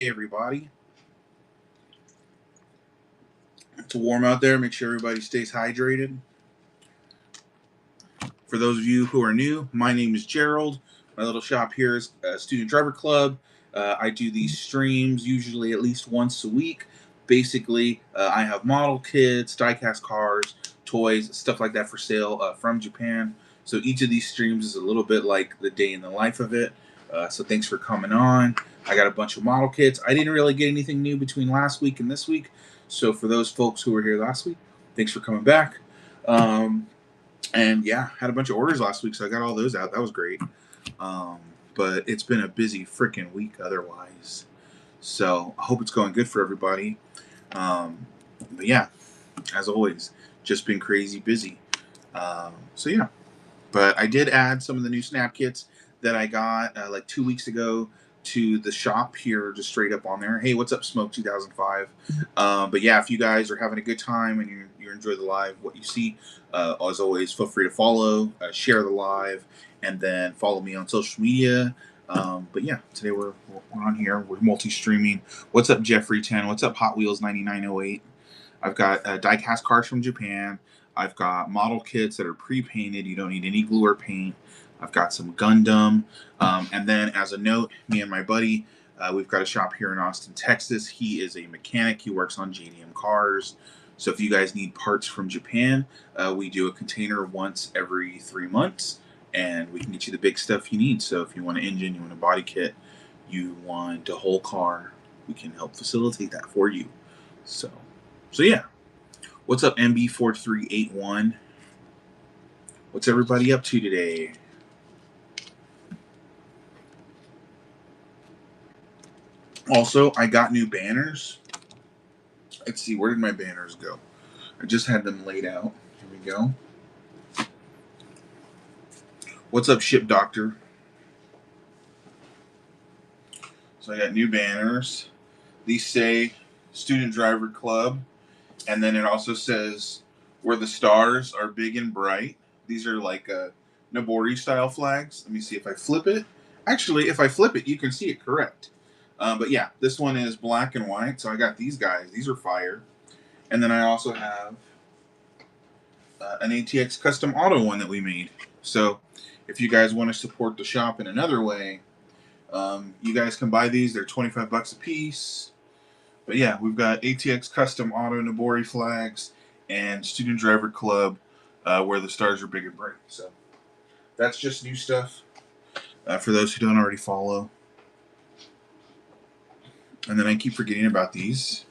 Hey everybody, it's warm out there. Make sure everybody stays hydrated. For those of you who are new, my name is Gerald. My little shop here is Student Driver Club. I do these streams usually at least once a week. Basically, I have model kits, diecast cars, toys, stuff like that for sale from Japan. So each of these streams is a little bit like the day in the life of it. So thanks for coming on. I got a bunch of model kits. I didn't really get anything new between last week and this week. So for those folks who were here last week, thanks for coming back. And yeah, had a bunch of orders last week, so I got all those out. That was great. Um, but it's been a busy freaking week otherwise. So I hope it's going good for everybody. But yeah, as always, just been crazy busy. So yeah, but I did add some of the new snap kits that I got like 2 weeks ago to the shop here, just straight up on there. Hey, what's up, Smoke 2005? But yeah, if you guys are having a good time and you enjoy the live, what you see, as always, feel free to follow, share the live, and then follow me on social media. But yeah, today we're on here. We're multi-streaming. What's up, Jeffrey 10? What's up, Hot Wheels 9908? I've got die-cast cars from Japan. I've got model kits that are pre-painted. You don't need any glue or paint. I've got some Gundam. And then as a note, me and my buddy, we've got a shop here in Austin, Texas. He is a mechanic. He works on JDM cars. So if you guys need parts from Japan, we do a container once every 3 months, and we can get you the big stuff you need. So if you want an engine, you want a body kit, you want a whole car, we can help facilitate that for you. So yeah. What's up, MB4381? What's everybody up to today? Also, I got new banners. Let's see, where did my banners go? I just had them laid out. Here we go. What's up, Ship Doctor? So I got new banners. These say Student Driver Club, and then it also says where the stars are big and bright. These are like Nabori style flags. Let me see if I flip it. Actually, if I flip it, you can see it correct. But yeah, this one is black and white. So I got these guys. These are fire. And then I also have an ATX custom auto one that we made. So if you guys want to support the shop in another way, you guys can buy these. They're $25 a piece. But yeah, we've got ATX custom auto Nabori flags and Student Driver Club where the stars are big and bright. So that's just new stuff for those who don't already follow. And then I keep forgetting about these.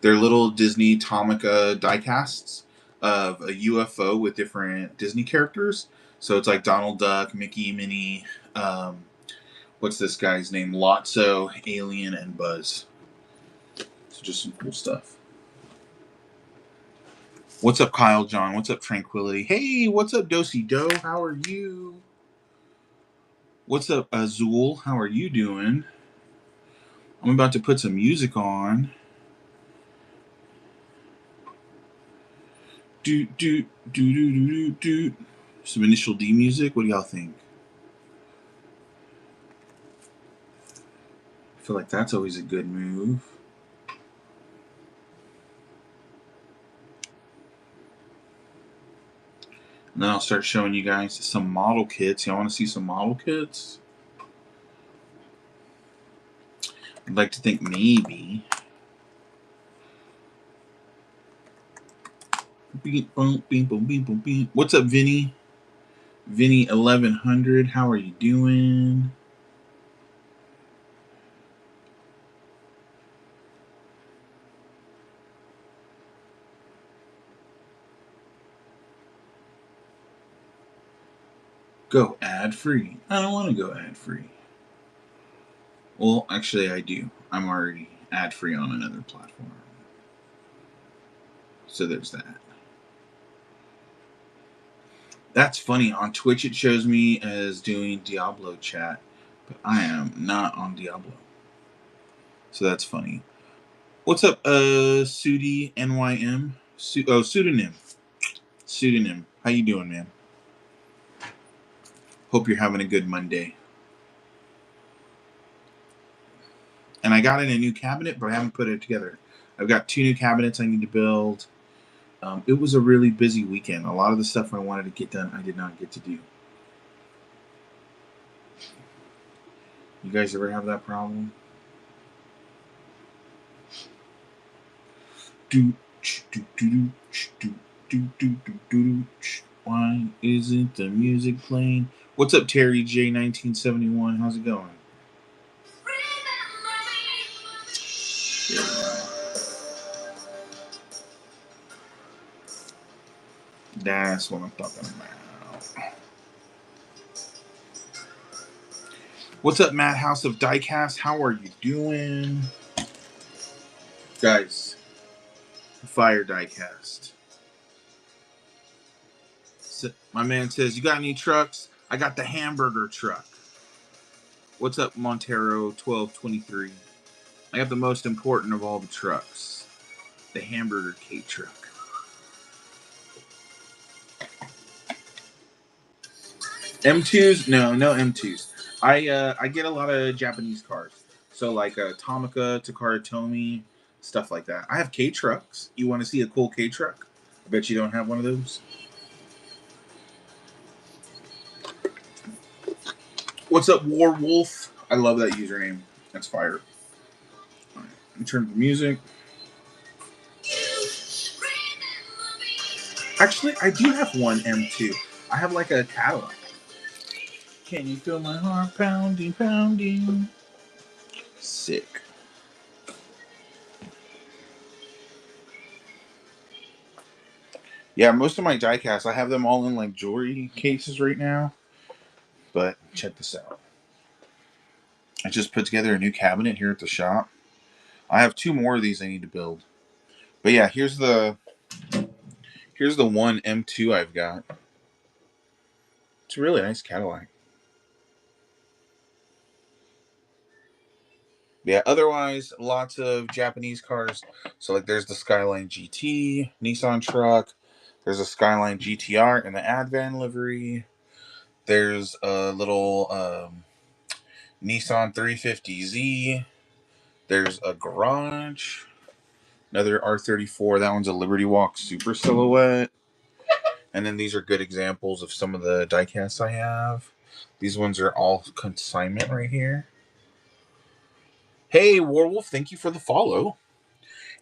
They're little Disney Tomica diecasts of a UFO with different Disney characters. So it's like Donald Duck, Mickey, Minnie, what's this guy's name? Lotso, Alien, and Buzz. So just some cool stuff. What's up, Kyle John? What's up, Tranquility? Hey, what's up, Dosey Do? How are you? What's up, Azul? How are you doing? I'm about to put some music on. Do. Some Initial D music. What do y'all think? I feel like that's always a good move. And then I'll start showing you guys some model kits. Y'all want to see some model kits? I'd like to think maybe. What's up, Vinny? Vinny 1100. How are you doing? Go ad free. I don't want to go ad free. Well, actually, I do. I'm already ad free on another platform. So there's that. That's funny. On Twitch, it shows me as doing Diablo chat, but I am not on Diablo. So that's funny. What's up, Sudi NYM? Pseudonym. Pseudonym. How you doing, man? Hope you're having a good Monday. And I got in a new cabinet, but I haven't put it together. I've got 2 new cabinets I need to build. It was a really busy weekend. A lot of the stuff I wanted to get done, I did not get to do. You guys ever have that problem? Why isn't the music playing? What's up, Terry J 1971? How's it going? That's what I'm talking about. What's up, Matt House of Diecast? How are you doing? Guys, Fire Diecast. My man says, you got any trucks? I got the hamburger truck. What's up, Montero 1223? I got the most important of all the trucks. The hamburger K truck. M2s? No M2s. I get a lot of Japanese cars. So like Tomica, Takara Tomy, stuff like that. I have K trucks. You want to see a cool K truck? I bet you don't have one of those. What's up, Warwolf? I love that username. That's fire. Right. In terms of music. Actually, I do have one M2. I have like a Cadillac. Can you feel my heart pounding, pounding? Sick. Yeah, most of my diecasts, I have them all in like jewelry cases right now. But check this out. I just put together a new cabinet here at the shop. I have 2 more of these I need to build. But yeah, here's the one M2 I've got. It's a really nice Cadillac. Yeah, otherwise, lots of Japanese cars. So, like, there's the Skyline GT, Nissan truck. There's a Skyline GTR in the Advan livery. There's a little Nissan 350Z. There's a Garage. Another R34. That one's a Liberty Walk Super Silhouette. And then these are good examples of some of the diecasts I have. These ones are all consignment right here. Hey, Warwolf, thank you for the follow.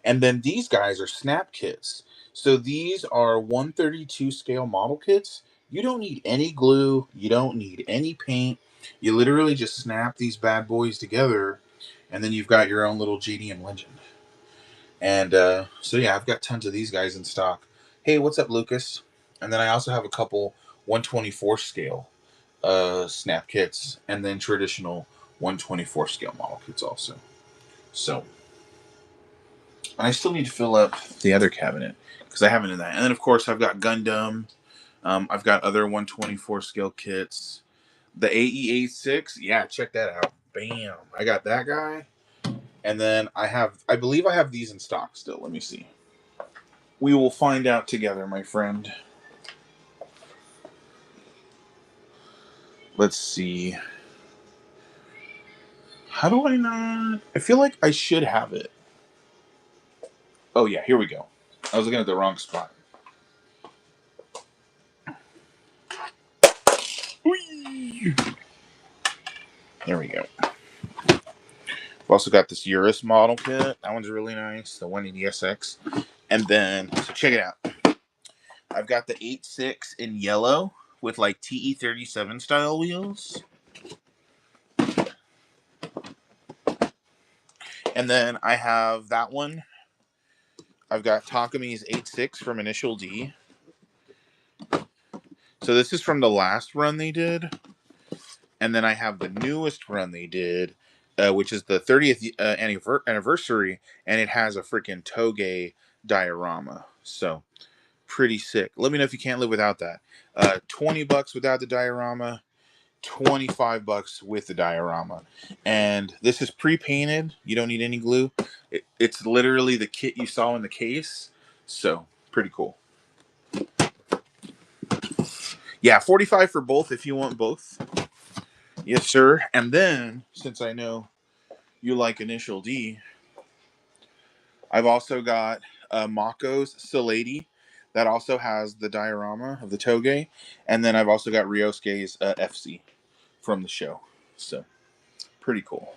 And then these guys are snap kits. So these are 132 scale model kits. You don't need any glue. You don't need any paint. You literally just snap these bad boys together, and then you've got your own little JDM legend. And so yeah, I've got tons of these guys in stock. Hey, what's up, Lucas? And then I also have a couple 124 scale snap kits, and then traditional 124 scale model kits also. So, and I still need to fill up the other cabinet because I haven't done that. And then of course I've got Gundam. I've got other 124 scale kits. The AE86, yeah, check that out. Bam, I got that guy. And then I believe I have these in stock still. Let me see. We will find out together, my friend. Let's see. How do I not? I feel like I should have it. Oh, yeah, here we go. I was looking at the wrong spot. Whee! There we go. I've also got this Urus model kit. That one's really nice. The 180SX. And then, so check it out. I've got the 8.6 in yellow with like TE37 style wheels. And then I have that one. I've got Takami's 8.6 from Initial D. So this is from the last run they did. And then I have the newest run they did, which is the 30th anniversary. And it has a freaking Toge diorama. So pretty sick. Let me know if you can't live without that. $20 without the diorama. $25 with the diorama. And this is pre-painted. You don't need any glue. It's literally the kit you saw in the case. So pretty cool. Yeah, $45 for both if you want both. Yes, sir. And then, since I know you like Initial D, I've also got Mako's Salady. That also has the diorama of the Toge. And then I've also got Ryosuke's FC from the show. So, pretty cool.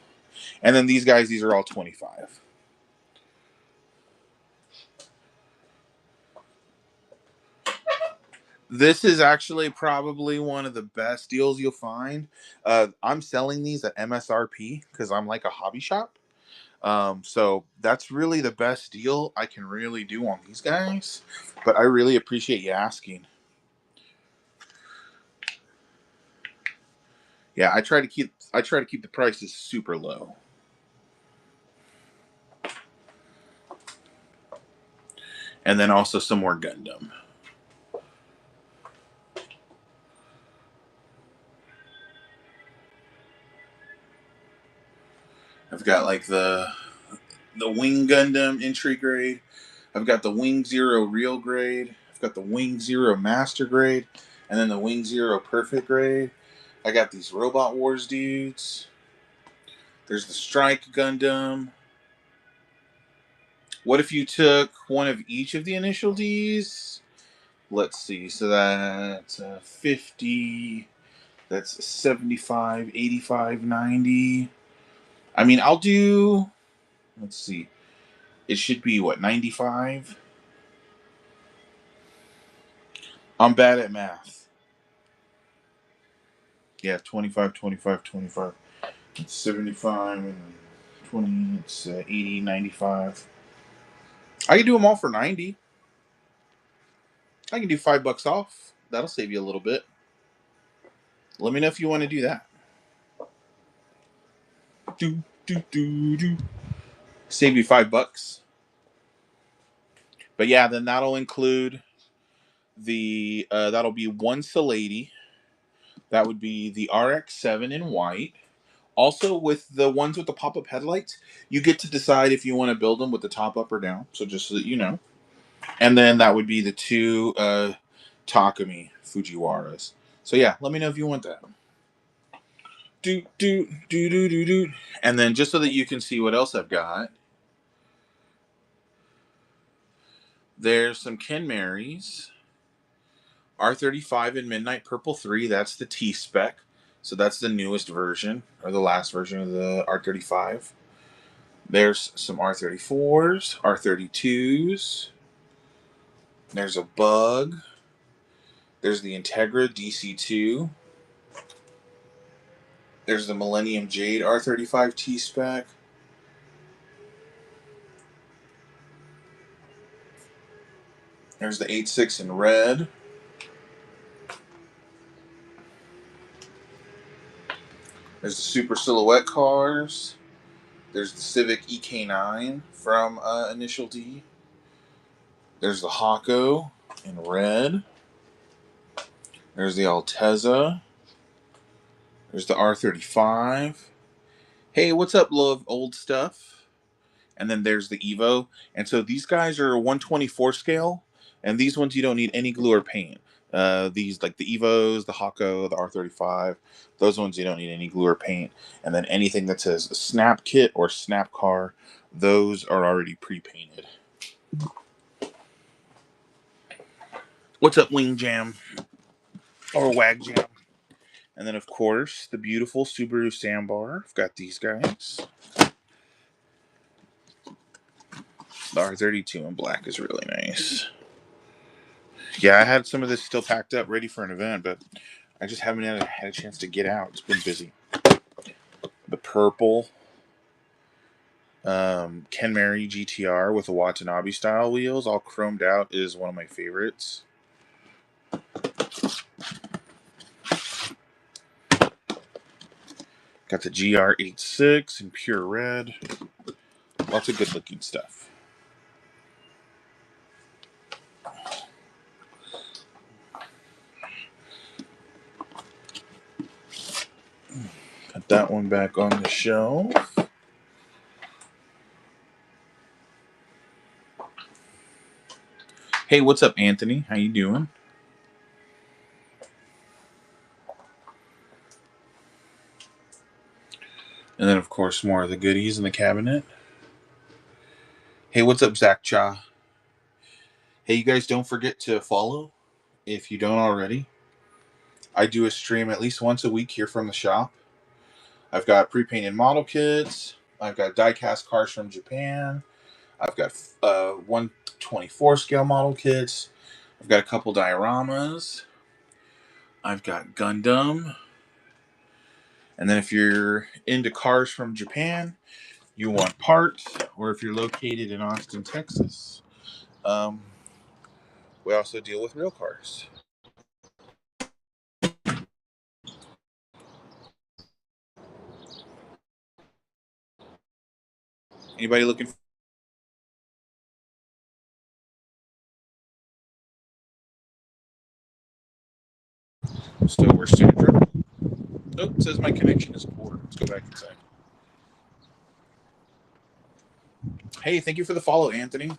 And then these guys, these are all 25. This is actually probably one of the best deals you'll find. I'm selling these at MSRP because I'm like a hobby shop. So that's really the best deal I can really do on these guys. But I really appreciate you asking. Yeah, I try to keep the prices super low. And then also some more Gundam. I've got like the Wing Gundam entry grade. I've got the Wing Zero real grade. I've got the Wing Zero master grade, and then the Wing Zero perfect grade. I got these Robot Wars dudes. There's the Strike Gundam. What if you took one of each of the initial Ds? Let's see. So that's 50. That's 75, 85, 90. I mean, I'll do. Let's see. It should be what, 95? I'm bad at math. Yeah, 25, 25, 25. It's 75 and 20. It's 80, 95. I can do them all for 90. I can do $5 off. That'll save you a little bit. Let me know if you want to do that. Do, do, do, do. Save you $5. But yeah, then that'll include that'll be one Salady. That would be the RX-7 in white. Also, with the ones with the pop-up headlights, you get to decide if you want to build them with the top up or down. So just so that you know. And then that would be the two Takumi Fujiwaras. So yeah, let me know if you want that. Do do do do do do. And then just so that you can see what else I've got, there's some Ken Marys, R35 in Midnight Purple 3. That's the T spec. So that's the newest version or the last version of the R35. There's some R34s, R32s. There's a Bug. There's the Integra DC2. There's the Millennium Jade R35 T spec. There's the 86 in red. There's the Super Silhouette cars. There's the Civic EK9 from Initial D. There's the Hako in red. There's the Altezza. There's the R35. Hey, what's up, love old stuff? And then there's the Evo. And so these guys are 124 scale, and these ones you don't need any glue or paint. These like the Evos, the Hako, the R35, those ones you don't need any glue or paint. And then anything that says Snap Kit or Snap Car, those are already pre-painted. What's up, Wing Jam or Wag Jam? And then of course the beautiful Subaru Sambar. I've got these guys. The R32 in black is really nice. Yeah, I had some of this still packed up, ready for an event, but I just haven't had a chance to get out. It's been busy. The purple Ken Mary GTR with the Watanabe style wheels, all chromed out, is one of my favorites. Got the GR86 in pure red. Lots of good looking stuff. Got that one back on the shelf. Hey, what's up, Anthony? How you doing? And then, of course, more of the goodies in the cabinet. Hey, what's up, Zach Cha? Hey, you guys, don't forget to follow if you don't already. I do a stream at least once a week here from the shop. I've got pre-painted model kits. I've got die-cast cars from Japan. I've got 124 scale model kits. I've got a couple dioramas. I've got Gundam. And then if you're into cars from Japan, you want parts, or if you're located in Austin, Texas, we also deal with real cars. Anybody looking for still we're student trip? Oh, it says my connection is poor. Let's go back inside. Hey, thank you for the follow, Anthony.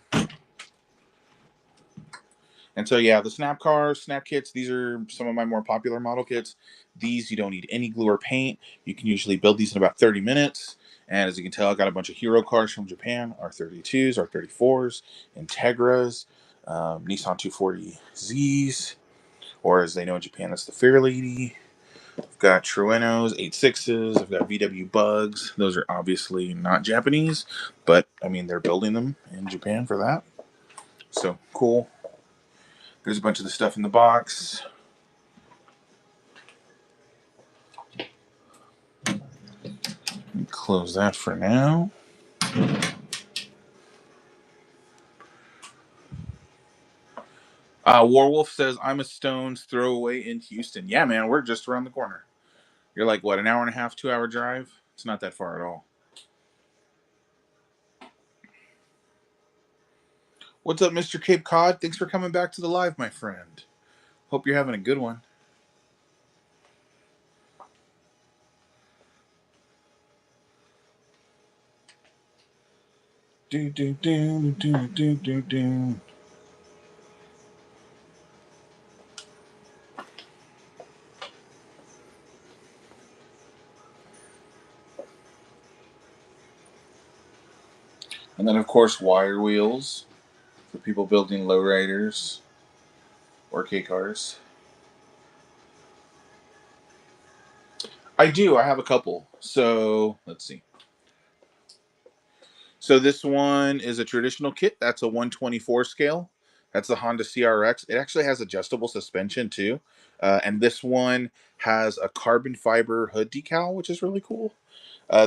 And so, yeah, the snap cars, snap kits, these are some of my more popular model kits. These, you don't need any glue or paint. You can usually build these in about 30 minutes. And as you can tell, I got a bunch of hero cars from Japan, R32s, R34s, Integras, Nissan 240Zs, or as they know in Japan, that's the Fair Lady. I've got Truenos, 86s. I've got VW Bugs. Those are obviously not Japanese, but I mean, they're building them in Japan for that. So cool. There's a bunch of the stuff in the box. Close that for now. Warwolf says, I'm a stone's throw away in Houston. Yeah, man, we're just around the corner. You're like, what, an hour and a half, 2 hour drive? It's not that far at all. What's up, Mr. Cape Cod? Thanks for coming back to the live, my friend. Hope you're having a good one. Do, do, do, do, do, do, do. And then, of course, wire wheels for people building lowriders or K cars. I do. I have a couple. So let's see. So this one is a traditional kit. That's a 124 scale. That's the Honda CRX. It actually has adjustable suspension too. And this one has a carbon fiber hood decal, which is really cool.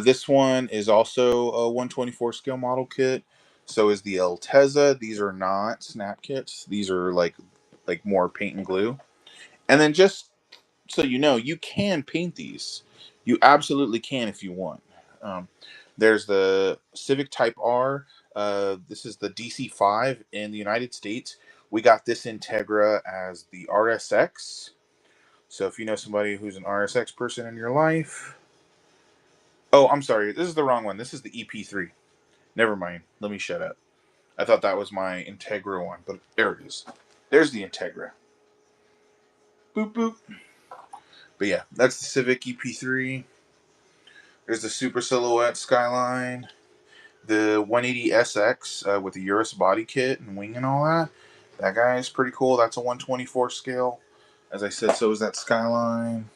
This one is also a 124 scale model kit. So is the Altezza. These are not snap kits. These are like more paint and glue. And then just so you know, you can paint these. You absolutely can if you want. Um, there's the Civic Type R. This is the DC5 in the United States. We got this Integra as the RSX. So if you know somebody who's an RSX person in your life. Oh, I'm sorry. This is the wrong one. This is the EP3. Never mind. Let me shut up. I thought that was my Integra one, but there it is. There's the Integra. Boop, boop. But yeah, that's the Civic EP3. There's the Super Silhouette Skyline, the 180SX with the Urus body kit and wing and all that. That guy is pretty cool. That's a 124 scale. As I said, so is that Skyline.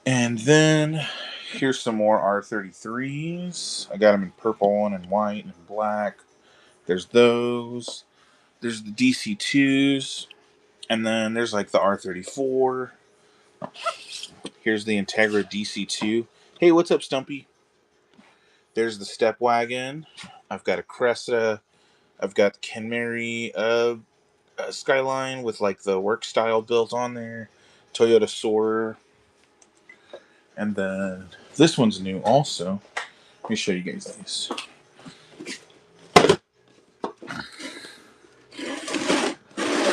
And then here's some more R33s. I got them in purple and in white and in black. There's those. There's the DC2s. And then there's like the R34. Here's the Integra DC2. Hey, what's up, Stumpy? There's the Step Wagon. I've got a Cresta. I've got Kenmary Skyline with like the work style built on there. Toyota Soarer. And then this one's new also. Let me show you guys this.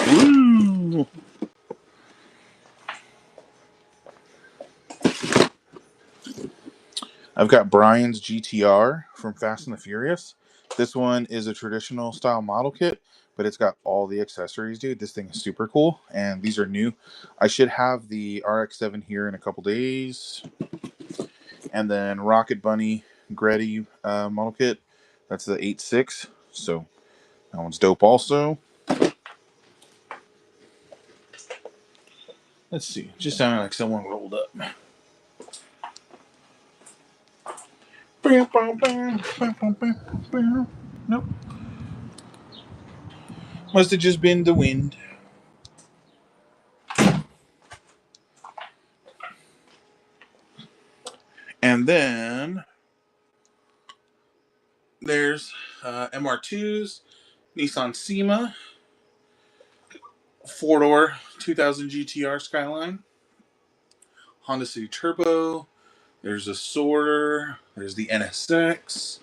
Woo! I've got Brian's GTR from Fast and the Furious. This one is a traditional style model kit, but it's got all the accessories, dude. This thing is super cool, and these are new. I should have the RX-7 here in a couple days. And then Rocket Bunny Gretty model kit. That's the 8.6. So that one's dope also. Let's see. Just sounded like someone rolled up. Nope. Must have just been the wind. And then there's MR2s, Nissan SEMA, 4-door 2000 GTR Skyline, Honda City Turbo. There's a Sorter. There's the NSX.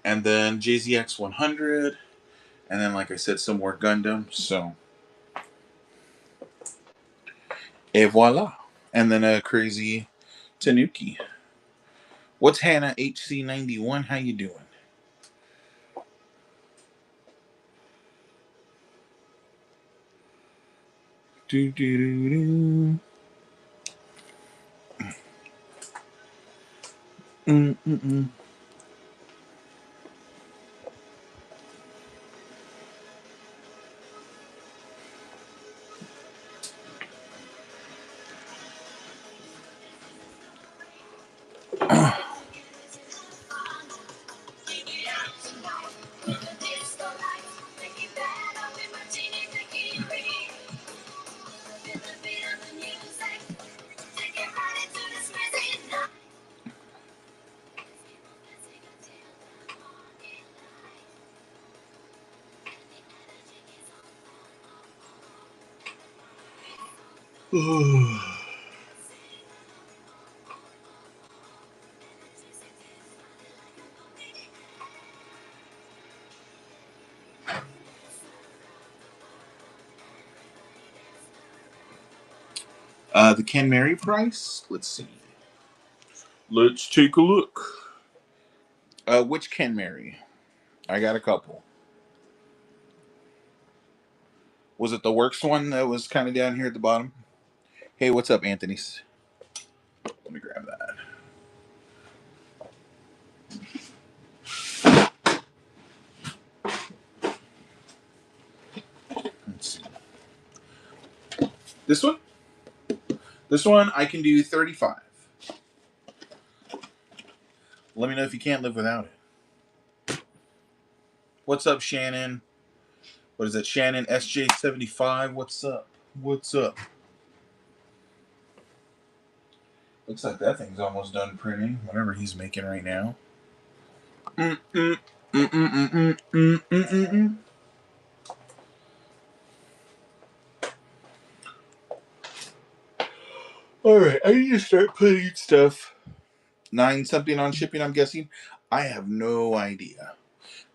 And then JZX 100. And then, like I said, some more Gundam. So, et voila. And then a crazy Tanuki. What's Hannah HC91? How you doing? Do do do do. Mm mm mm. The Ken Mary price? Let's see. Let's take a look. Which Ken Mary? I got a couple. Was it the Works one that was kind of down here at the bottom? Hey, what's up, Anthony's? Let me grab that. Let's see. This one? This one, I can do 35. Let me know if you can't live without it. What's up, Shannon? What is it, Shannon SJ75? What's up? What's up? Looks like that thing's almost done printing. Whatever he's making right now. All right, I need to start putting stuff. 9 something on shipping, I'm guessing. I have no idea.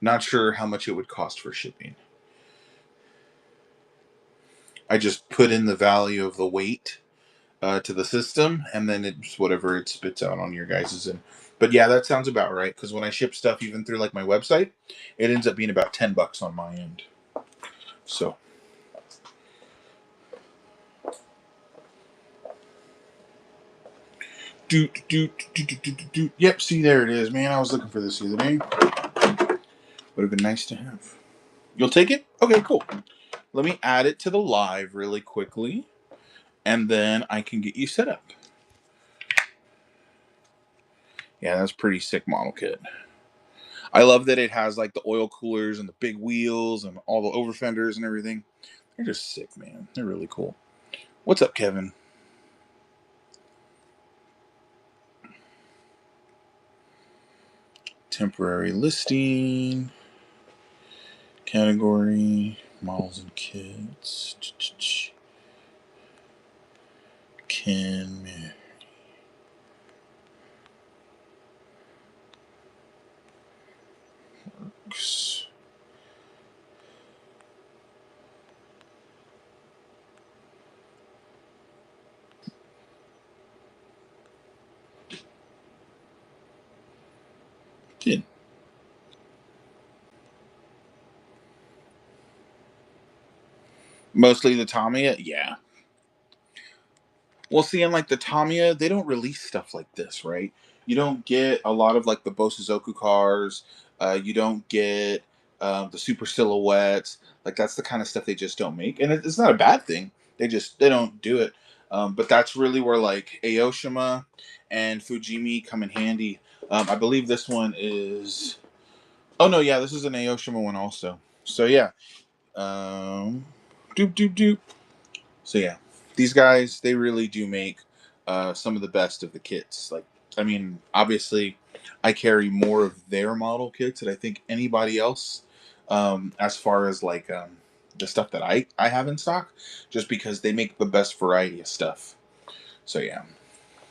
Not sure how much it would cost for shipping. I just put in the value of the weight to the system, and then it's whatever it spits out on your guys's end. But yeah, that sounds about right. Because when I ship stuff, even through like my website, it ends up being about $10 on my end. So. Yep, see, there it is, man. I was looking for this the other day. Would have been nice to have. You'll take it? Okay, cool. Let me add it to the live really quickly, and then I can get you set up. Yeah, that's pretty sick model kit. I love that it has like the oil coolers and the big wheels and all the over fenders and everything. They're just sick, man. They're really cool. What's up, Kevin? Temporary listing. Category. Models and kits. Ken. Works. Did. Mostly the Tamiya? Yeah. Well, see, in like the Tamiya, they don't release stuff like this, right? You don't get a lot of like the Bosuzoku cars. You don't get the super silhouettes. Like that's the kind of stuff they just don't make, and it's not a bad thing. They don't do it. But that's really where like Aoshima and Fujimi come in handy. I believe this one is. Oh no, yeah, this is an Aoshima one also. So yeah, doop doop doop. So yeah, these guys they really do make some of the best of the kits. Like, I mean, obviously, I carry more of their model kits than I think anybody else. As far as like the stuff that I have in stock, just because they make the best variety of stuff. So yeah,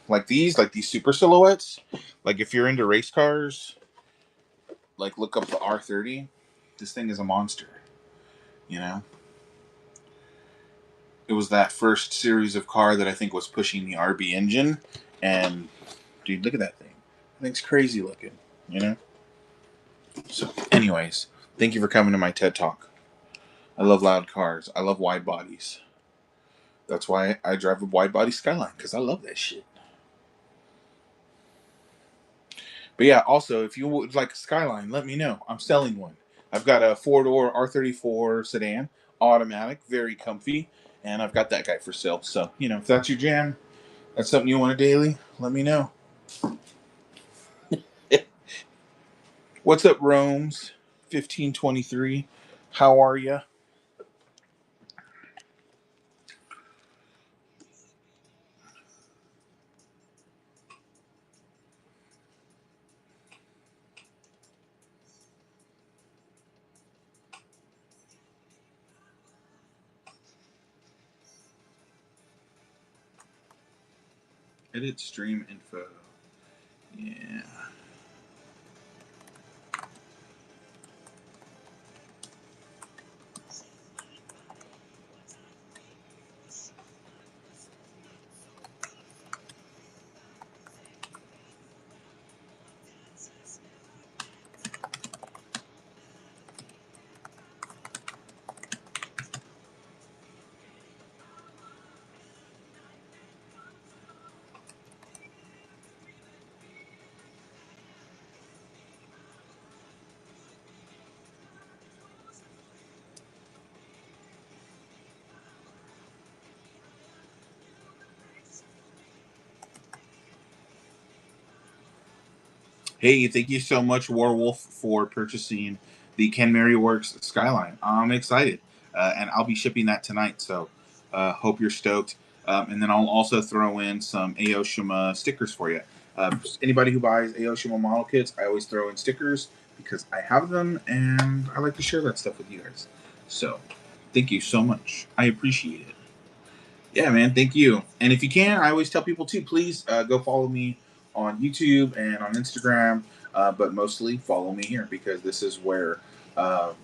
like these super silhouettes. Like if you're into race cars, like look up the R30. This thing is a monster. You know, it was that first series of car that I think was pushing the RB engine, and dude, look at that thing. That thing's crazy looking, you know? So, anyways, thank you for coming to my TED Talk. I love loud cars. I love wide bodies. That's why I drive a wide body Skyline, because I love that shit. But yeah, also, if you would like a Skyline, let me know. I'm selling one. I've got a four-door R34 sedan, automatic, very comfy, and I've got that guy for sale. So, you know, if that's your jam, that's something you want a daily, let me know. What's up, Rome's 1523? How are ya? Edit stream info. Yeah. Hey, thank you so much, Warwolf, for purchasing the Ken Works Skyline. I'm excited, and I'll be shipping that tonight. So, hope you're stoked. And then I'll also throw in some Aoshima stickers for you. Anybody who buys Aoshima model kits, I always throw in stickers because I have them, and I like to share that stuff with you guys. So, thank you so much. I appreciate it. Yeah, man. Thank you. And if you can, I always tell people too, please go follow me on YouTube and on Instagram, but mostly follow me here because this is where, I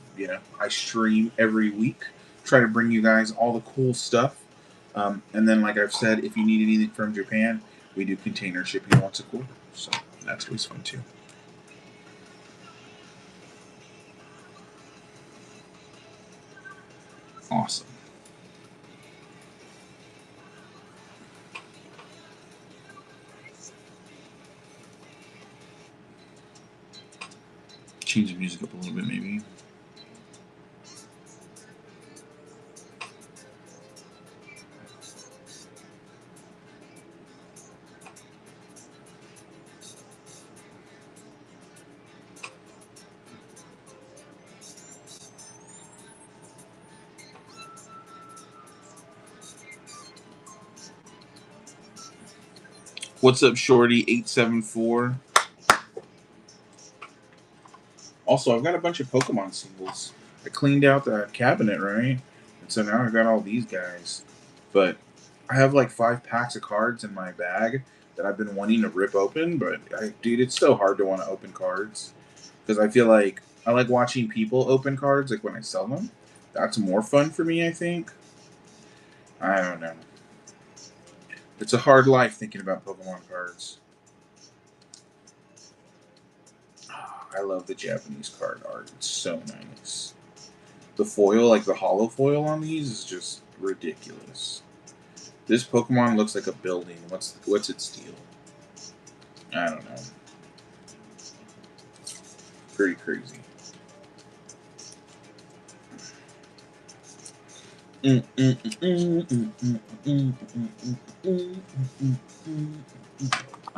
stream every week, try to bring you guys all the cool stuff. And then, like I've said, if you need anything from Japan, we do container shipping once a quarter. So that's always fun too. Awesome. Change the music up a little bit, maybe. What's up, Shorty 874? Also, I've got a bunch of Pokemon singles. I cleaned out the cabinet, right? And so now I got all these guys. But I have like 5 packs of cards in my bag that I've been wanting to rip open. But dude, it's so hard to want to open cards because I feel like I like watching people open cards, like when I sell them. That's more fun for me, I think. I don't know. It's a hard life thinking about Pokemon cards. I love the Japanese card art. It's so nice. The foil, like the hollow foil on these, is just ridiculous. This Pokemon looks like a building. What's its deal? I don't know. Pretty crazy.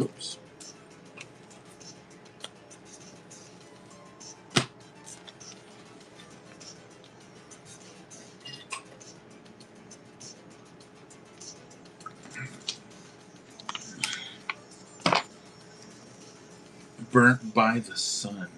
Oops. Burnt by the sun.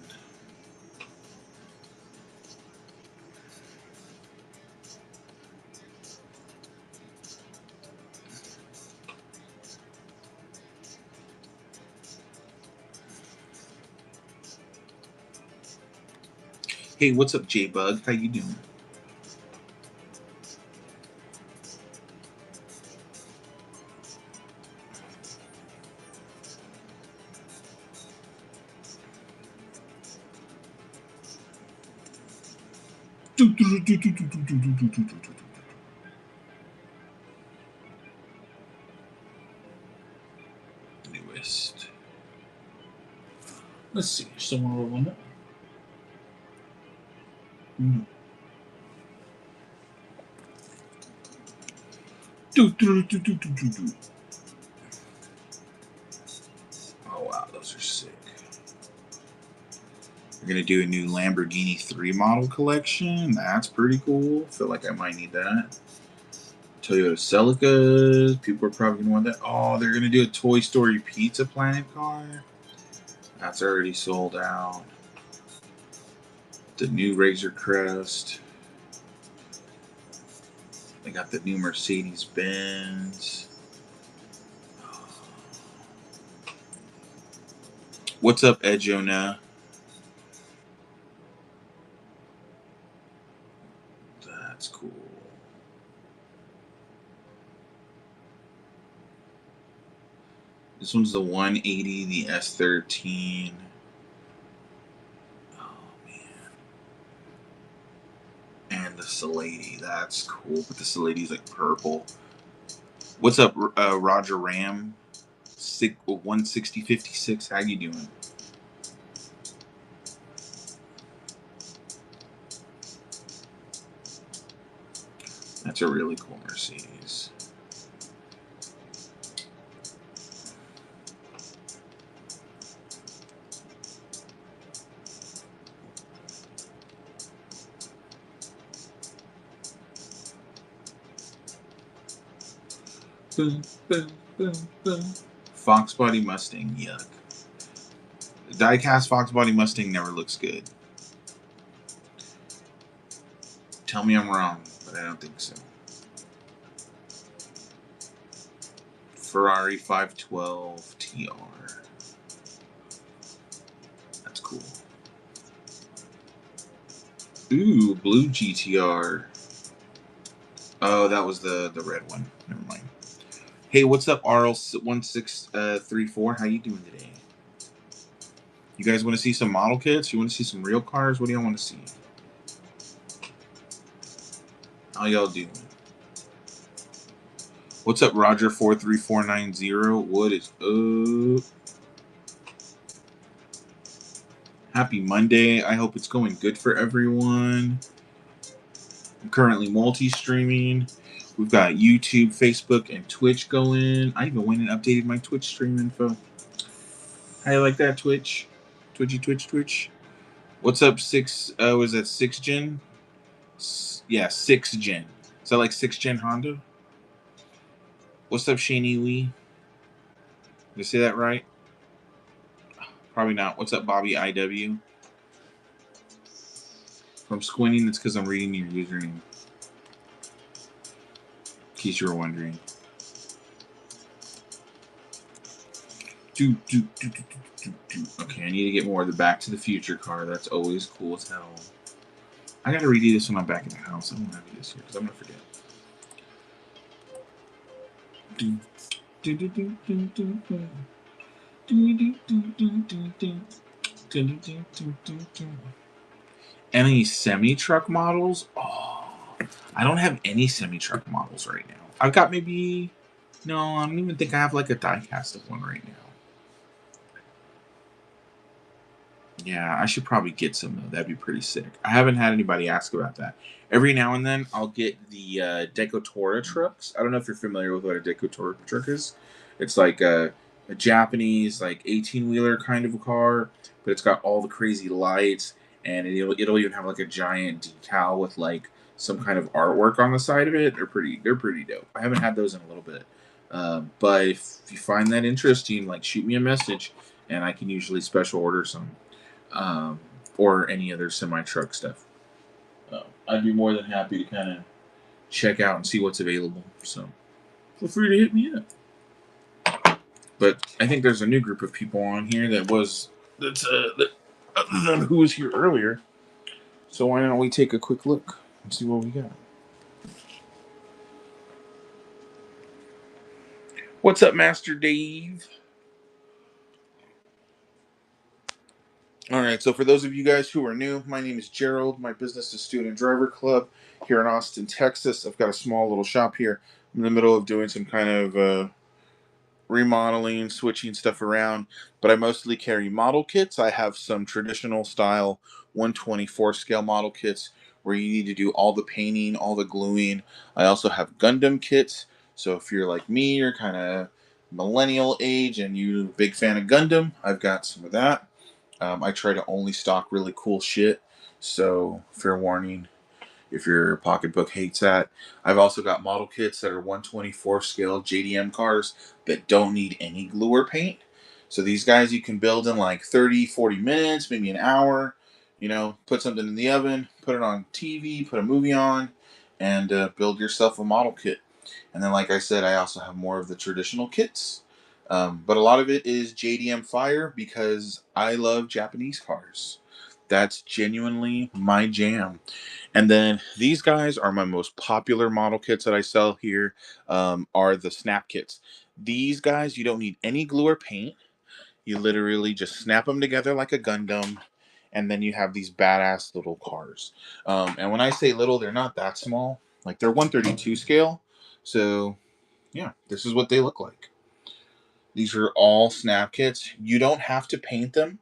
Hey, what's up, J-Bug? How you doing? Newest. Let's see. Someone will win it. Oh wow, those are sick. We're gonna do a new Lamborghini 3 model collection. That's pretty cool. Feel like I might need that. Toyota Celicas. People are probably gonna want that. Oh, they're gonna do a Toy Story Pizza Planet car. That's already sold out. The new Razor Crest. They got the new Mercedes Benz. What's up, Edjona? That's cool. This one's the 180, the S13. Oh, man. And the Salady. That's cool. But the Salady's like purple. What's up, Roger Ram? 16056. How you doing? That's a really cool Mercedes. Boom, boom, boom, boom. Fox Body Mustang, yuck. The die-cast Fox Body Mustang never looks good. Tell me I'm wrong, but I don't think so. Ferrari 512 TR. That's cool. Ooh, blue GTR. Oh, that was the red one. Never mind. Hey, what's up, RL1634? How you doing today? You guys want to see some model kits? You want to see some real cars? What do y'all want to see? How y'all doing? What's up, Roger43490? What is up? Happy Monday. I hope it's going good for everyone. I'm currently multi-streaming. We've got YouTube, Facebook, and Twitch going. I even went and updated my Twitch stream info. How you like that, Twitch? Twitch. What's up, was that 6 Gen? Yeah, 6 Gen. Is that like 6 Gen Honda? What's up, Shani Lee? Did I say that right? Probably not. What's up, Bobby IW? If I'm squinting, it's because I'm reading your username. In case you were wondering. Okay, I need to get more of the Back to the Future car. That's always cool as hell. I gotta redo this when I'm back in the house. I don't have to do this here because I'm gonna forget. Any semi-truck models? Oh, I don't have any semi-truck models right now. I've got maybe... No, I don't even think I have like a die-cast of one right now. Yeah, I should probably get some though. That'd be pretty sick. I haven't had anybody ask about that. Every now and then, I'll get the Decotora trucks. I don't know if you're familiar with what a Decotora truck is. It's like a Japanese like 18-wheeler kind of a car, but it's got all the crazy lights, and it'll even have like a giant decal with like some kind of artwork on the side of it. They're pretty dope. I haven't had those in a little bit, but if you find that interesting, like shoot me a message, and I can usually special order some, um, or any other semi truck stuff. I'd be more than happy to kind of check out and see what's available. So feel free to hit me up. But I think there's a new group of people on here that other than who was here earlier. So why don't we take a quick look and see what we got? What's up, Master Dave? All right, so for those of you guys who are new, my name is Gerald. My business is Student Driver Club here in Austin, Texas. I've got a small little shop here. I'm in the middle of doing some kind of remodeling, switching stuff around, but I mostly carry model kits. I have some traditional style 124 scale model kits where you need to do all the painting, all the gluing. I also have Gundam kits. So if you're like me, you're kind of millennial age and you're a big fan of Gundam, I've got some of that. I try to only stock really cool shit. So, fair warning if your pocketbook hates that. I've also got model kits that are 124 scale JDM cars that don't need any glue or paint. So, these guys you can build in like 30, 40 minutes, maybe an hour. You know, put something in the oven, put it on TV, put a movie on, and build yourself a model kit. And then, like I said, I also have more of the traditional kits. But a lot of it is JDM Fire because I love Japanese cars. That's genuinely my jam. And then these guys are my most popular model kits that I sell here. Are the snap kits. These guys, you don't need any glue or paint. You literally just snap them together like a Gundam, and then you have these badass little cars. And when I say little, they're not that small. Like they're 132 scale. So yeah, this is what they look like. These are all snap kits. You don't have to paint them.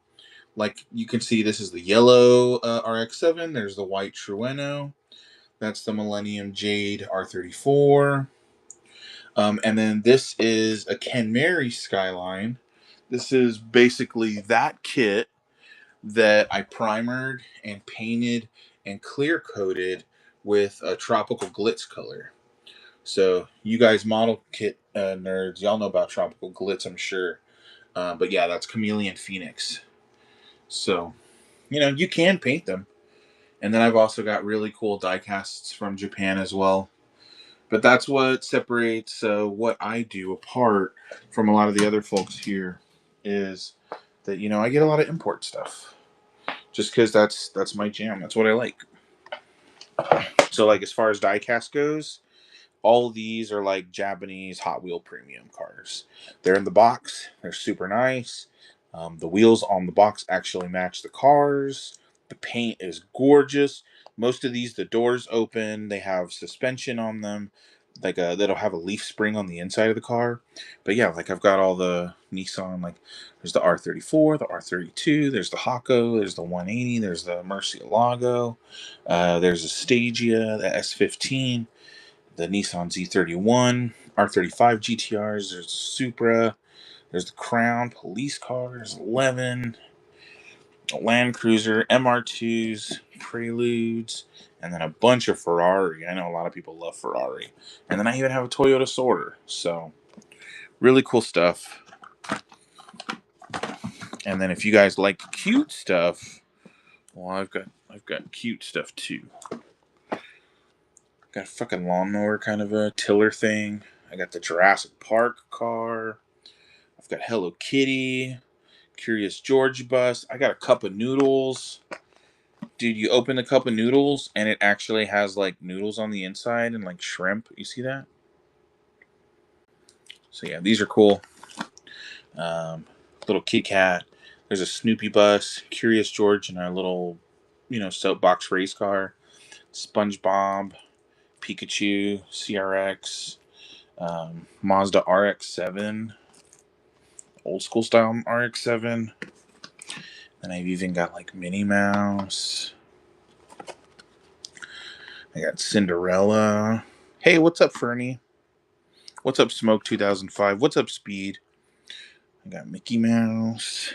Like you can see, this is the yellow RX-7. There's the white Trueno. That's the Millennium Jade R34. And then this is a Ken Mary Skyline. This is basically that kit that I primered and painted and clear coated with a tropical glitz color. So you guys model kit nerds, y'all know about tropical glitz, I'm sure. But yeah, that's Chameleon Phoenix. So, you know, you can paint them. And then I've also got really cool die casts from Japan as well. But that's what separates what I do apart from a lot of the other folks here is that, you know, I get a lot of import stuff just because that's my jam. That's what I like. So like as far as diecast goes, all these are like Japanese Hot Wheel premium cars. They're in the box. They're super nice. The wheels on the box actually match the cars. The paint is gorgeous. Most of these, the doors open. They have suspension on them, like that'll have a leaf spring on the inside of the car. But yeah, like I've got all the Nissan. Like there's the R34, the R32. There's the Hako. There's the 180. There's the Murcielago. There's a Stagia, the S15, the Nissan Z31, R35 GTRs, there's the Supra, there's the Crown, police cars, 11, Land Cruiser, MR2s, Preludes, and then a bunch of Ferrari. I know a lot of people love Ferrari. And then I even have a Toyota Sorter. So, really cool stuff. And then if you guys like cute stuff, well, I've got cute stuff too. Got a fucking lawnmower kind of a tiller thing. I got the Jurassic Park car. I've got Hello Kitty, Curious George bus. I got a cup of noodles. Dude, you open the cup of noodles and it actually has like noodles on the inside and like shrimp. You see that? So yeah, these are cool. Um, little Kit Kat. There's a Snoopy bus, Curious George, and our little, soapbox race car. SpongeBob, Pikachu, CRX, Mazda RX-7, old school style RX-7. And I've even got like Minnie Mouse. I got Cinderella. Hey, what's up, Fernie? What's up, Smoke 2005? What's up, Speed? I got Mickey Mouse.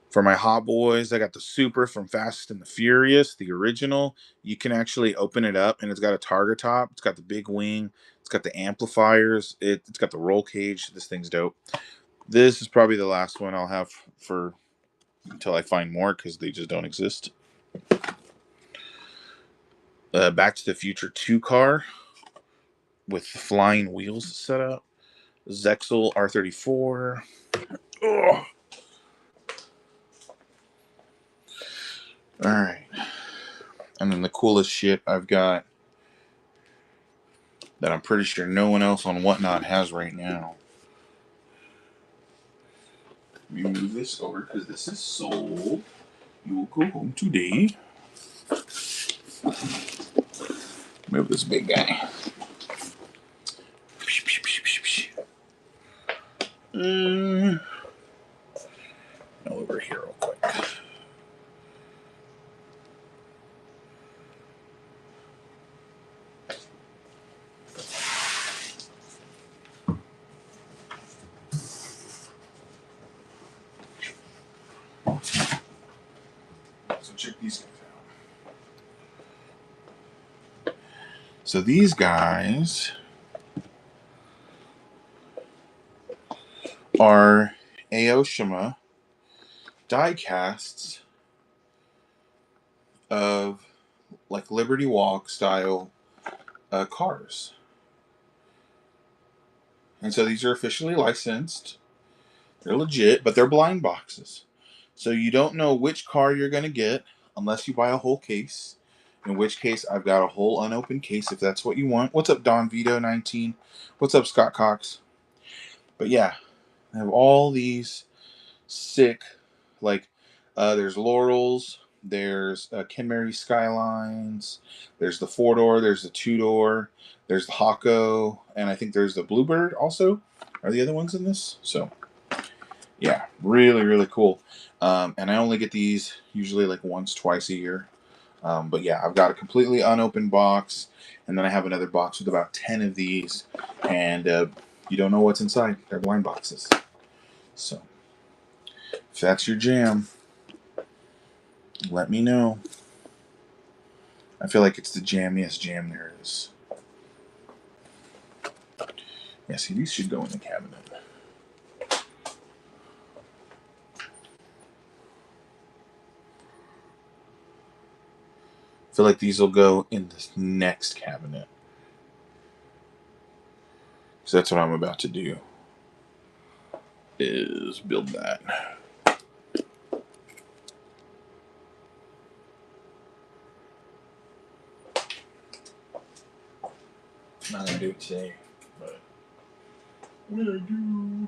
For my Hot Boys, I got the Super from Fast and the Furious, the original. You can actually open it up, and it's got a targa top. It's got the big wing. It's got the amplifiers. It's got the roll cage. This thing's dope. This is probably the last one I'll have for until I find more because they just don't exist. Back to the Future 2 car with flying wheels set up. Zexel R34. Ugh. All right. And then the coolest shit I've got that I'm pretty sure no one else on Whatnot has right now. Let me move this over because this is sold. You will go home today. Move this big guy. Over here real quick. So check these guys out. So these guys are Aoshima die casts of like Liberty Walk style cars. And so these are officially licensed. They're legit, but they're blind boxes. So you don't know which car you're going to get unless you buy a whole case. In which case, I've got a whole unopened case if that's what you want. What's up, Don Vito 19? What's up, Scott Cox? But yeah, I have all these sick, like, there's Laurels, there's Kenmary Skylines, there's the 4-door, there's the 2-door, there's the Hako, and I think there's the Bluebird also. Are the other ones in this? So, yeah, really, really cool. And I only get these usually like once, twice a year. But yeah, I've got a completely unopened box, and then I have another box with about 10 of these, and you don't know what's inside. They're blind boxes. So, if that's your jam, let me know. I feel like it's the jammiest jam there is. Yeah, see, these should go in the cabinet. I feel like these will go in this next cabinet. So that's what I'm about to do. Is build that. I'm not gonna do it today, but when I do.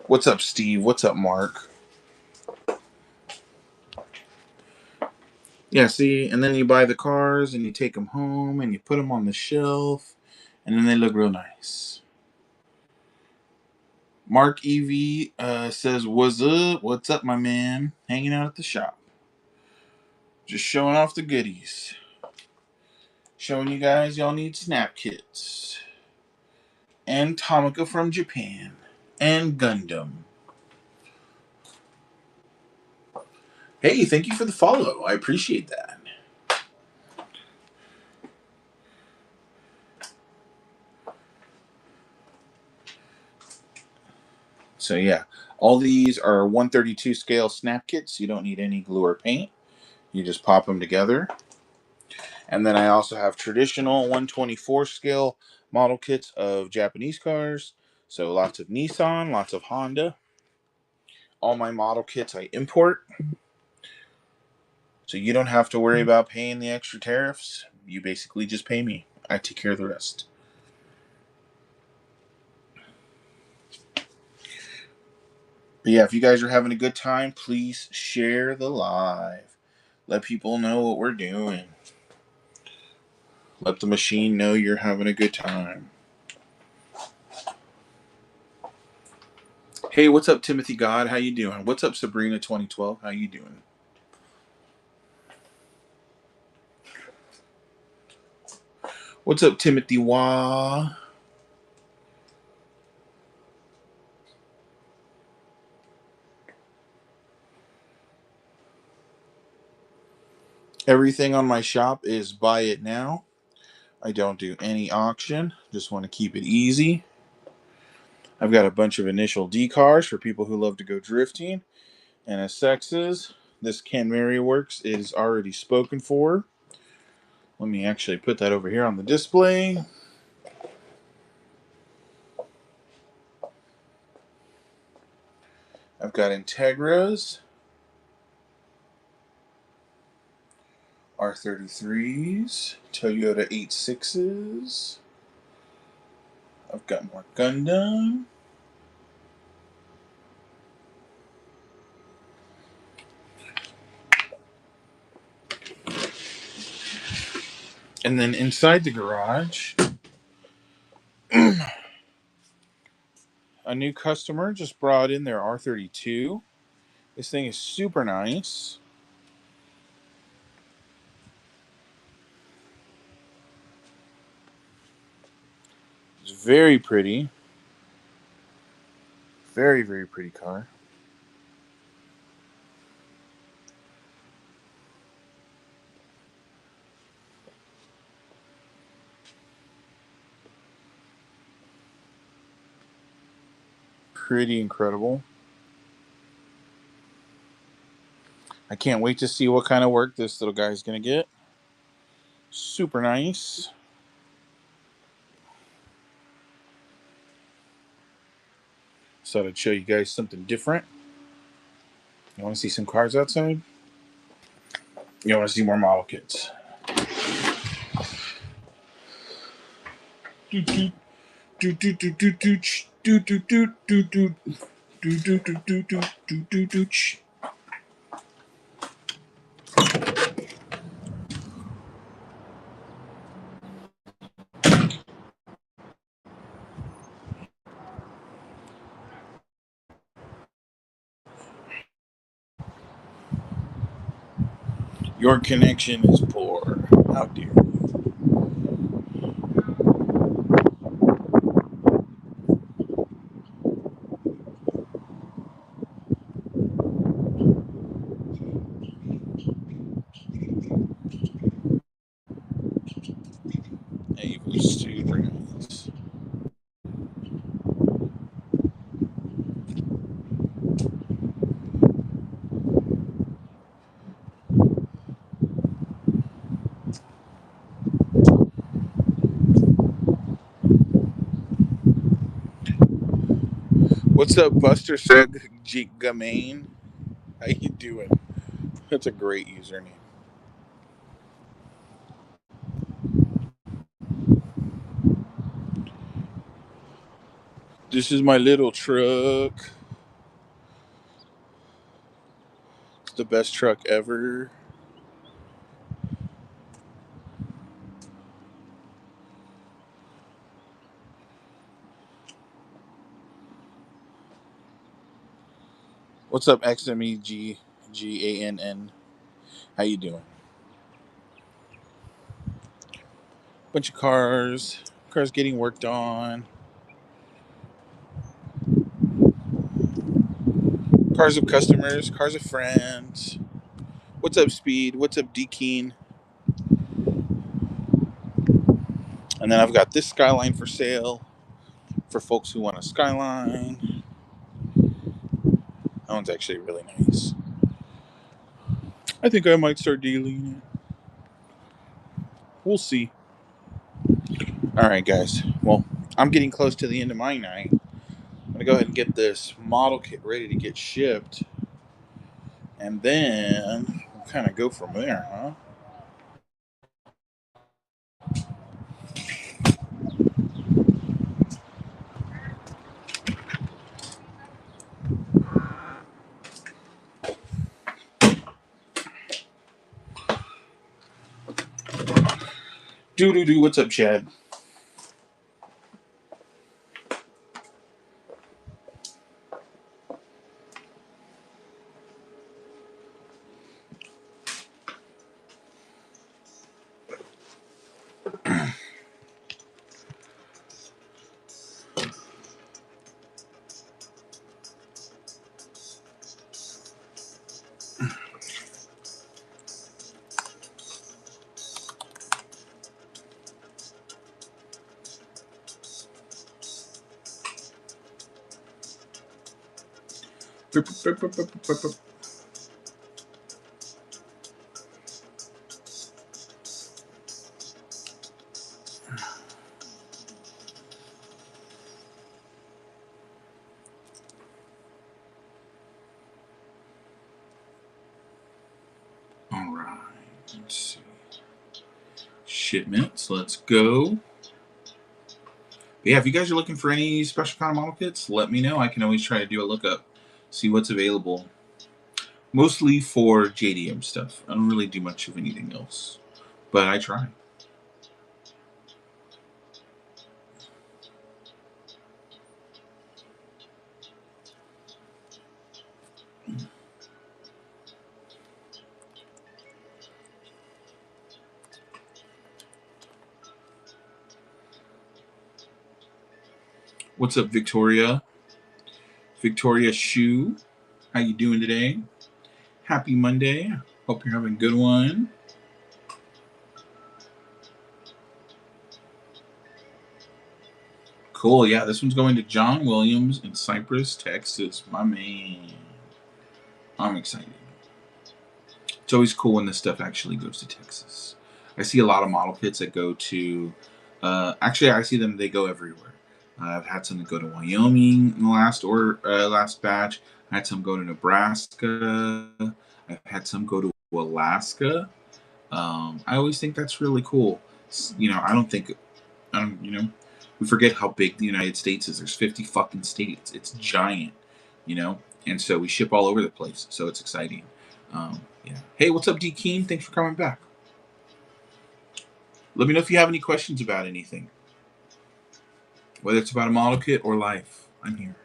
What's up, Steve? What's up, Mark? Yeah, see, and then you buy the cars and you take them home and you put them on the shelf, and then they look real nice. Mark EV says, "What's up? What's up, my man? Hanging out at the shop, just showing off the goodies, showing you guys y'all need snap kits and Tomica from Japan and Gundam." Hey, thank you for the follow. I appreciate that. So yeah, all these are 132 scale snap kits. You don't need any glue or paint. You just pop them together. And then I also have traditional 124 scale model kits of Japanese cars. So lots of Nissan, lots of Honda. All my model kits I import, so you don't have to worry about paying the extra tariffs. You basically just pay me. I take care of the rest. But yeah, if you guys are having a good time, please share the live. Let people know what we're doing. Let the machine know you're having a good time. Hey, what's up, Timothy God? How you doing? What's up, Sabrina 2012? How you doing? What's up, Timothy Wah? Everything on my shop is buy it now. I don't do any auction. Just want to keep it easy. I've got a bunch of initial D cars for people who love to go drifting. And as sexes, this Ken Mary Works is already spoken for. Let me actually put that over here on the display. I've got Integras, R33s, Toyota 86s. I've got more Gundam. And then inside the garage, a new customer just brought in their R32. This thing is super nice. It's very pretty. Very, very pretty car. Pretty incredible. I can't wait to see what kind of work this little guy's going to get. Super nice. So I'd show you guys something different. You want to see some cars outside? You want to see more model kits? Do do do do do do do do do do do do do do do do do do. Your connection is poor. How dare you? Hey, it was super nice. What's up, Buster Sug Gamain? How you doing? That's a great username. This is my little truck. It's the best truck ever. What's up, XMEGGANN? How you doing? Bunch of cars getting worked on. Cars of customers, cars of friends. What's up, Speed? What's up, D-Keen? And then I've got this Skyline for sale for folks who want a Skyline. That one's actually really nice. I think I might start dealing it. We'll see. All right, guys. Well, I'm getting close to the end of my night. I'm going gonna go ahead and get this model kit ready to get shipped, and then we'll kind of go from there, huh? What's up, Chad? All right, let's see. Shipments, let's go. But yeah, if you guys are looking for any special kind of model kits, let me know. I can always try to do a lookup, see what's available. Mostly for JDM stuff. I don't really do much of anything else, but I try. What's up, Victoria? Victoria Shu, how you doing today? Happy Monday. Hope you're having a good one. Cool. Yeah, this one's going to John Williams in Cypress, Texas. My man. I'm excited. It's always cool when this stuff actually goes to Texas. I see a lot of model kits that go to. Actually, I see them. They go everywhere. I've had some that go to Wyoming in the last batch. I had some go to Nebraska. I've had some go to Alaska. I always think that's really cool. I don't think. We forget how big the United States is. There's 50 fucking states. It's giant, and so we ship all over the place. So it's exciting. Yeah. Hey, what's up, D Keen? Thanks for coming back. Let me know if you have any questions about anything, whether it's about a model kit or life. I'm here.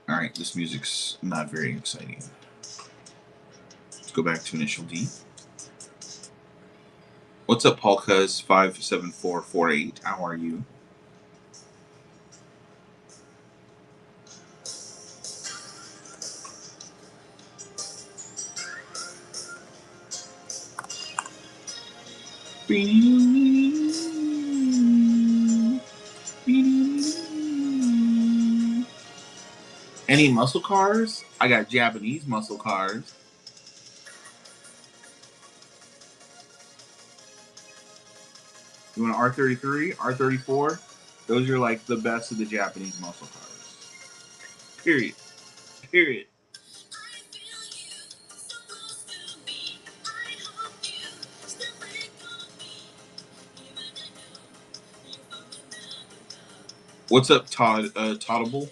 All right, this music's not very exciting. Let's go back to initial D. What's up, Paul Cuz 57448? How are you? Any muscle cars? I got Japanese muscle cars. You want an R33, R34? Those are like the best of the Japanese muscle cars. Period. Period. What's up, Toddable?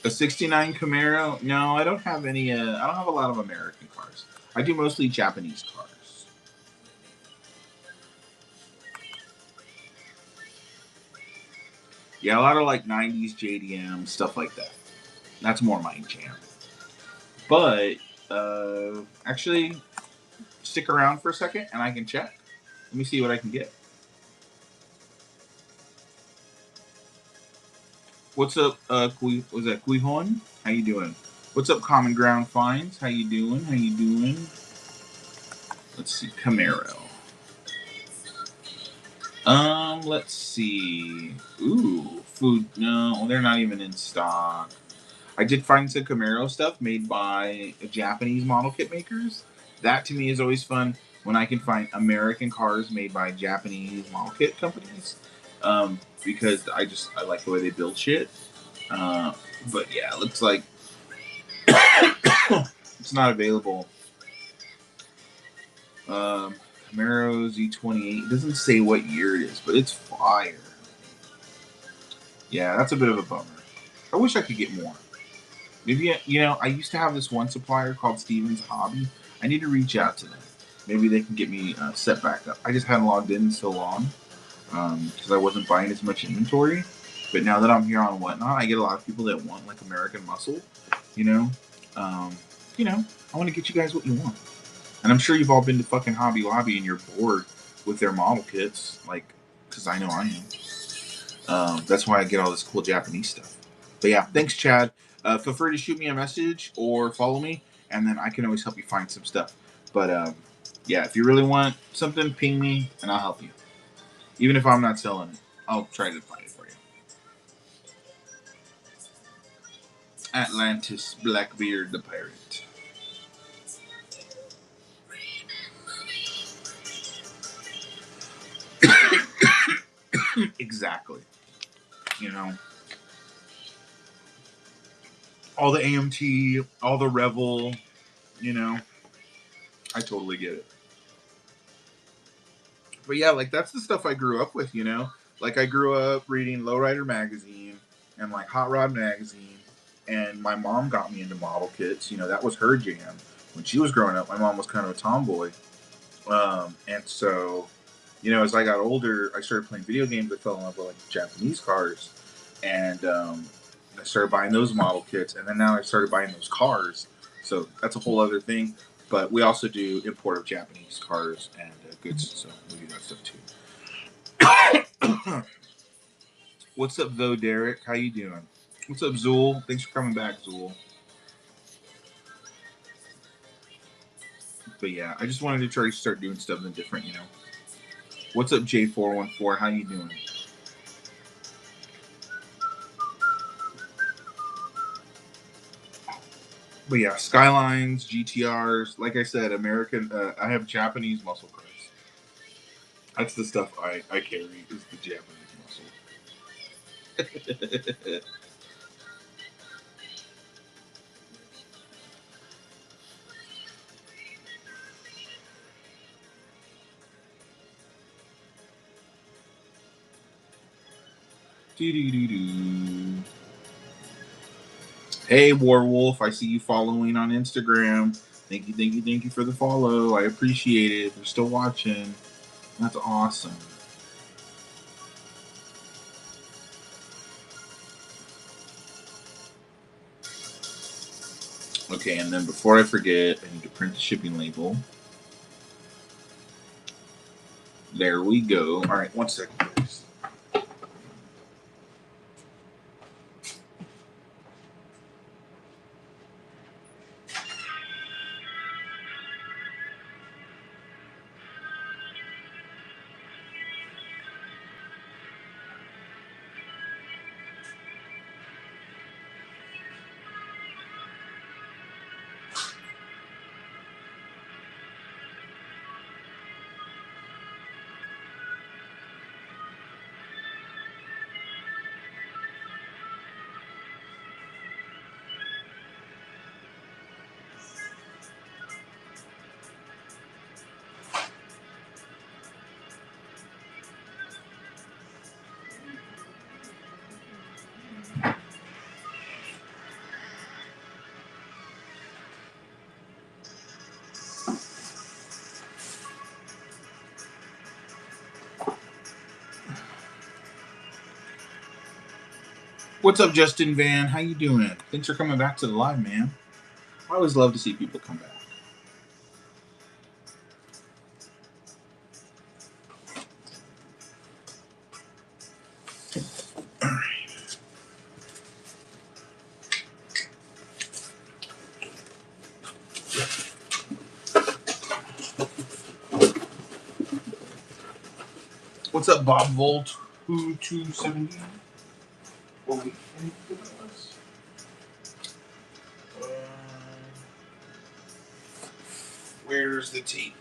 A '69 Camaro? No, I don't have any. I don't have a lot of American cars. I do mostly Japanese cars. Yeah, a lot of like '90s JDM stuff like that. That's more my jam. But actually, stick around for a second, and I can check. Let me see what I can get. What's up, was that Guihon? How you doing? What's up, Common Ground Finds? How you doing? How you doing? Let's see, Camaro. Let's see. Ooh, food. No, they're not even in stock. I did find some Camaro stuff made by Japanese model kit makers. That to me is always fun when I can find American cars made by Japanese model kit companies. Because I like the way they build shit. But yeah, it looks like it's not available. Um, Camaro Z28. It doesn't say what year it is, but it's fire. Yeah, that's a bit of a bummer. I wish I could get more. Maybe, I used to have this one supplier called Steven's Hobby. I need to reach out to them. Maybe they can get me set back up. I just hadn't logged in so long because I wasn't buying as much inventory. But now that I'm here on Whatnot, I get a lot of people that want like American Muscle. You know, um, I want to get you guys what you want. And I'm sure you've all been to fucking Hobby Lobby and you're bored with their model kits, like, because I know I am. That's why I get all this cool Japanese stuff. But yeah, thanks, Chad. Feel free to shoot me a message or follow me, and then I can always help you find some stuff. But yeah, if you really want something, ping me, and I'll help you. Even if I'm not selling it, I'll try to find it for you. Atlantis Blackbeard the Pirate. Exactly. You know, all the AMT, all the Revel, you know, I totally get it. But yeah, like that's the stuff I grew up with, Like I grew up reading Lowrider magazine and like Hot Rod magazine, and my mom got me into model kits. That was her jam when she was growing up. My mom was kind of a tomboy, and so as I got older, I started playing video games. I fell in love with like Japanese cars, and I started buying those model kits, and then now I started buying those cars. So that's a whole other thing. But we also do import of Japanese cars and goods, so we do that stuff too. What's up, though, Derek? How you doing? What's up, Zool? Thanks for coming back, Zool. But yeah, I just wanted to try to start doing something different. What's up, J414? How you doing? But yeah, Skylines, GTRs. Like I said, American. I have Japanese muscle cars. That's the stuff I carry. Is the Japanese muscle. Doo-doo-doo-doo. Hey, Warwolf. I see you following on Instagram. Thank you, thank you, thank you for the follow. I appreciate it. If you're still watching, that's awesome. Okay, and then before I forget, I need to print the shipping label. There we go. All right, 1 second, guys. What's up, Justin Van? How you doing? Thanks for coming back to the live, man. I always love to see people come back. What's up, Bob Volt? 270. Oh, wait, anything about this? Uh, where's the tape?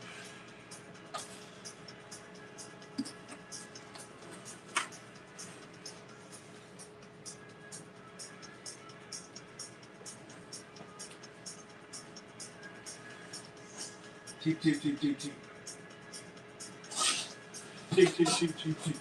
Tape, tape, tape, tape, tape. Tape, tape, tape, tape, tape.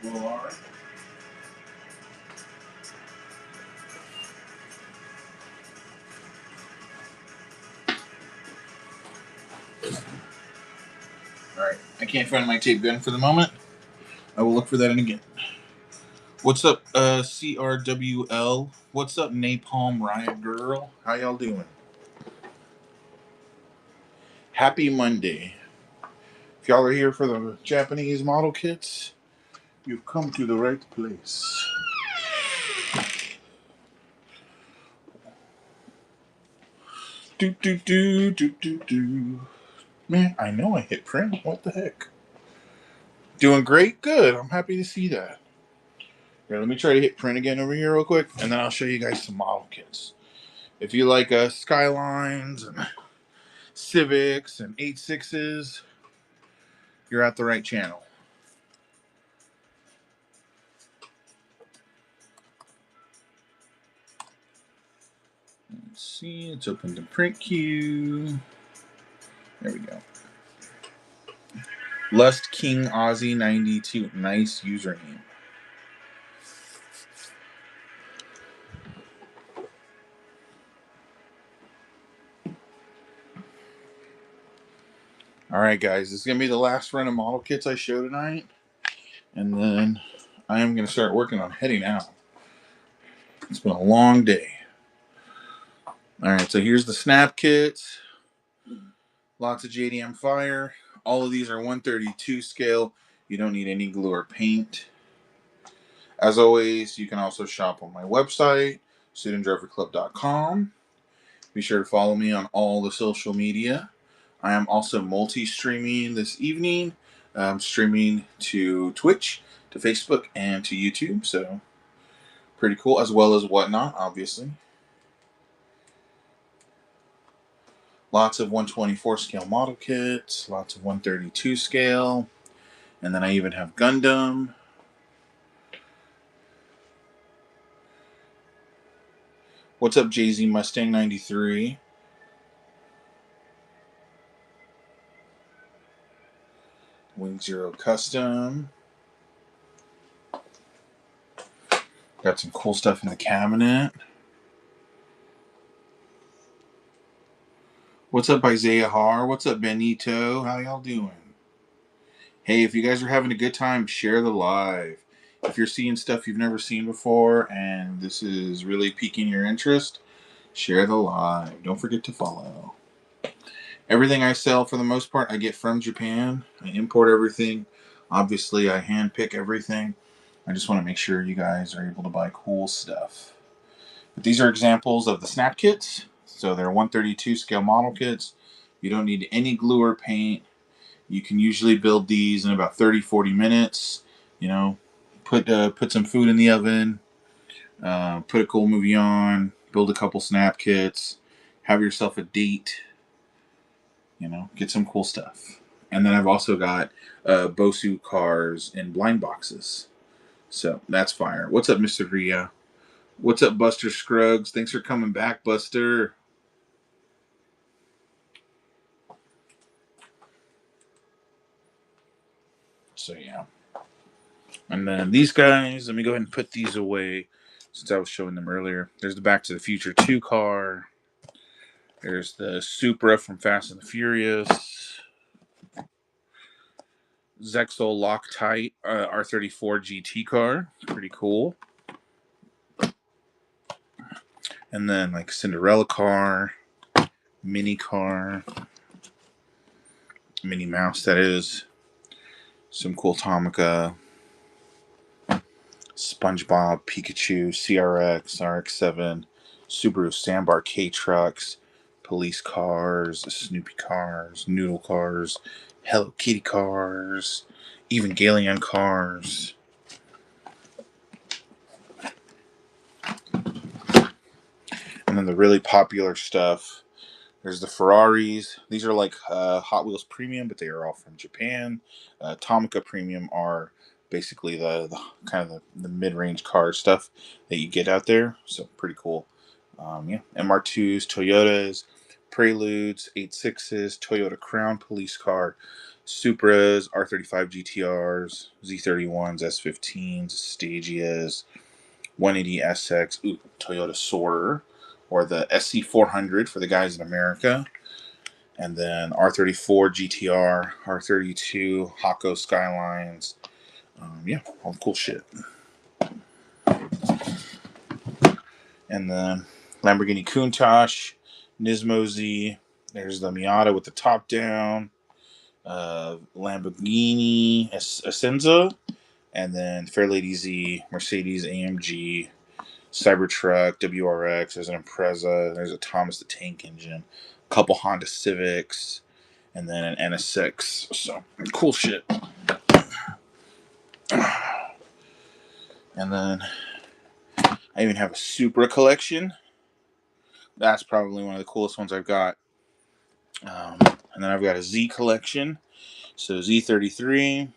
Well, all right. All right. I can't find my tape gun for the moment. I will look for that in again. What's up, CRWL? What's up, Napalm Riot Girl? How y'all doing? Happy Monday. If y'all are here for the Japanese model kits, you've come to the right place. Do do do do do do. Man, I know I hit print. What the heck? Doing great? Good. I'm happy to see that. Here, let me try to hit print again over here real quick, and then I'll show you guys some model kits. If you like Skylines and Civics and 86s, you're at the right channel. Let's see. Let's open the print queue. There we go. Lust King Aussie 92. Nice username. Alright guys, this is going to be the last run of model kits I show tonight. And then I am going to start working on heading out. It's been a long day. Alright, so here's the snap kits. Lots of JDM fire. All of these are 132 scale. You don't need any glue or paint. As always, you can also shop on my website, studentdriverclub.com. Be sure to follow me on all the social media. I am also multi-streaming this evening. I'm streaming to Twitch, to Facebook, and to YouTube. So, pretty cool, as well as Whatnot, obviously. Lots of 124 scale model kits, lots of 132 scale, and then I even have Gundam. What's up, Jay-Z Mustang 93? Wing Zero Custom. Got some cool stuff in the cabinet. What's up, Isaiah Har? What's up, Benito? How y'all doing? Hey, if you guys are having a good time, share the live. If you're seeing stuff you've never seen before and this is really piquing your interest, share the live. Don't forget to follow. Everything I sell, for the most part, I get from Japan. I import everything. Obviously, I handpick everything. I just want to make sure you guys are able to buy cool stuff. But these are examples of the snap kits. So they're 132 scale model kits. You don't need any glue or paint. You can usually build these in about 30-40 minutes. You know, put some food in the oven, put a cool movie on, build a couple snap kits, have yourself a date. You know, get some cool stuff. And then I've also got Bosu cars in blind boxes. So that's fire. What's up, Mr. Ria? What's up, Buster Scruggs? Thanks for coming back, Buster. So yeah. And then these guys, let me go ahead and put these away since I was showing them earlier. There's the Back to the Future 2 car. There's the Supra from Fast and the Furious. Zexel Loctite R34 GT car. Pretty cool. And then like Cinderella car, Mini car, Minnie Mouse, that is. Some cool Tomica. SpongeBob, Pikachu, CRX, RX-7, Subaru Sandbar K trucks, police cars, Snoopy cars, Noodle cars, Hello Kitty cars, even Galeon cars. And then the really popular stuff. There's the Ferraris. These are like Hot Wheels Premium, but they are all from Japan. Tomica Premium are basically the kind of the mid-range car stuff that you get out there. So pretty cool. Yeah, MR2s, Toyotas, Preludes, 86s, Toyota Crown police car, Supras, R35 GTRs, Z31s, S15s, Stagias, 180 SX, Toyota Soarer, or the SC400 for the guys in America, and then R34 GTR, R32 Hako Skylines. Yeah, all the cool shit. And then Lamborghini Countach, Nismo Z. There's the Miata with the top down, Lamborghini Essenza, and then Fairlady Z, Mercedes AMG, Cybertruck, WRX. There's an Impreza. There's a Thomas the Tank Engine, a couple Honda Civics, and then an NSX. So cool shit. And then I even have a Supra collection. That's probably one of the coolest ones I've got. And then I've got a Z collection. So Z33,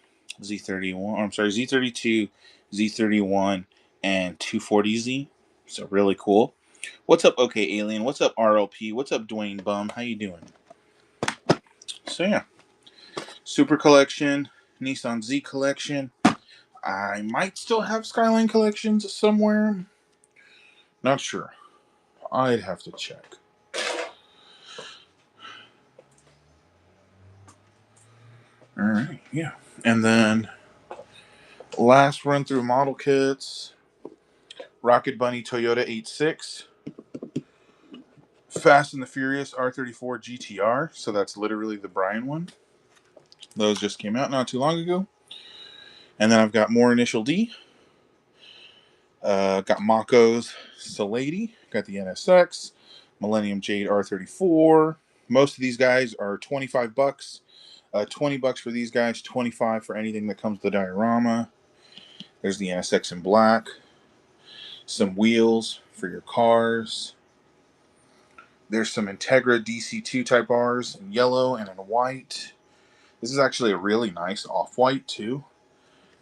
Z31, I'm sorry, Z32, Z31, and 240Z. So really cool. What's up, OK Alien? What's up, RLP? What's up, Dwayne Bum? How you doing? So yeah, Super collection, Nissan Z collection. I might still have Skyline collections somewhere. Not sure. I'd have to check. All right, yeah. And then last run through model kits. Rocket Bunny Toyota 86. Fast and the Furious R34 GTR. So that's literally the Brian one. Those just came out not too long ago. And then I've got more Initial D. Got Mako's Salady. Got the NSX. Millennium Jade R34. Most of these guys are $25. $20 for these guys. $25 for anything that comes with the diorama. There's the NSX in black. Some wheels for your cars. There's some Integra DC2 Type R's in yellow and in white. This is actually a really nice off-white too.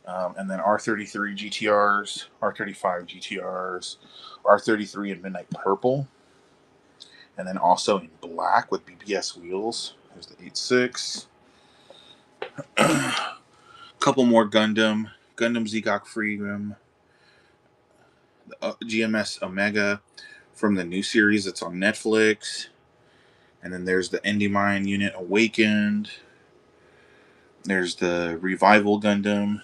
And then R33 GTRs, R35 GTRs, R33 in midnight purple. And then also in black with BBS wheels. There's the 86. Couple more Gundam Zigok Freedom, the GMS Omega from the new series that's on Netflix. And then there's the Endymine Unit Awakened. There's the Revival Gundam.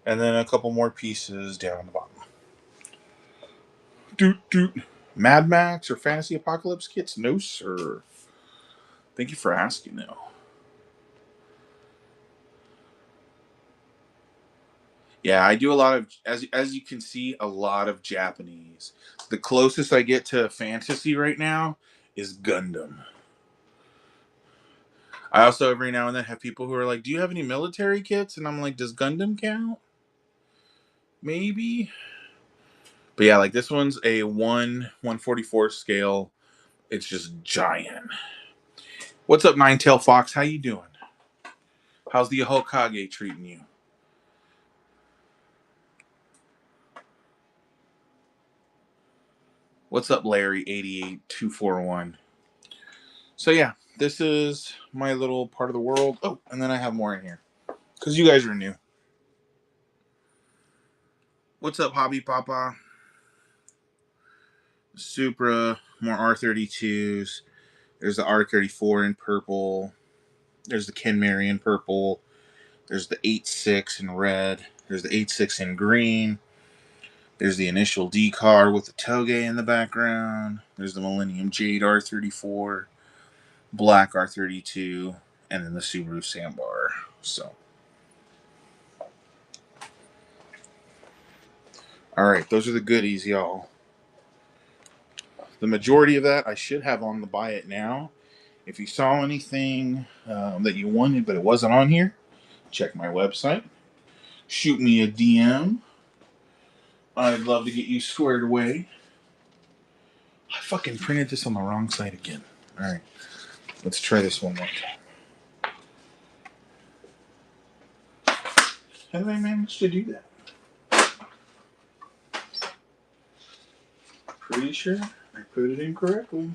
And then a couple more pieces down the bottom. Doot doot. Mad Max or Fantasy Apocalypse kits? No, sir. Thank you for asking, though. Yeah, I do a lot of, as you can see, a lot of Japanese. The closest I get to fantasy right now is Gundam. I also every now and then have people who are like, "Do you have any military kits?" And I'm like, "Does Gundam count? Maybe." But yeah, like this one's a 1/144 scale. It's just giant. What's up, Nine Tail Fox? How you doing? How's the Hokage treating you? What's up, Larry 88241? So yeah, this is my little part of the world. Oh, and then I have more in here because you guys are new. What's up, Hobby Papa? Supra, more R32s. There's the R34 in purple. There's the Ken Mary in purple. There's the 86 in red. There's the 86 in green. There's the Initial D car with the toge in the background. There's the Millennium Jade R34, black R32, and then the Subaru Sandbar. So All right, those are the goodies, y'all. The majority of that I should have on the buy it now. If you saw anything that you wanted but it wasn't on here, check my website. Shoot me a DM. I'd love to get you squared away. I fucking printed this on the wrong side again. All right, let's try this one more time. How did I manage to do that? Pretty sure I put it in correctly.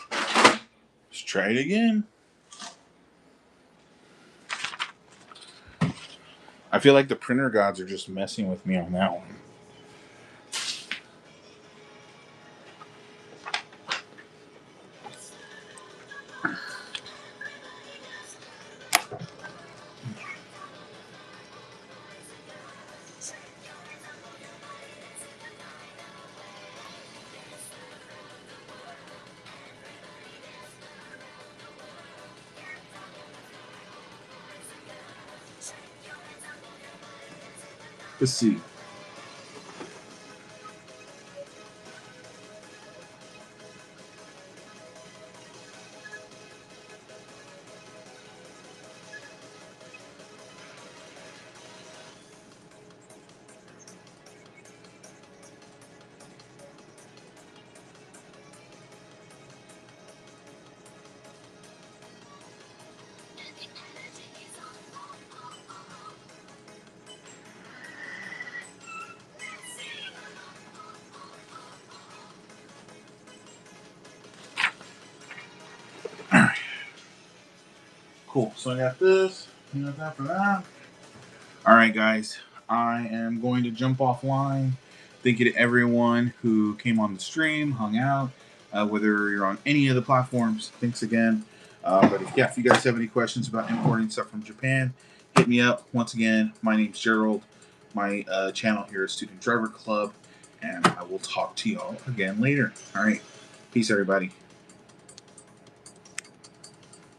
Let's try it again. I feel like the printer gods are just messing with me on that one. Let's see. All right. Cool. So I got this. You got that for that. All right, guys. I am going to jump offline. Thank you to everyone who came on the stream, hung out, whether you're on any of the platforms. Thanks again. But if you guys have any questions about importing stuff from Japan, hit me up. Once again, my name's Gerald. My channel here is Student Driver Club, and I will talk to y'all again later. All right. Peace, everybody.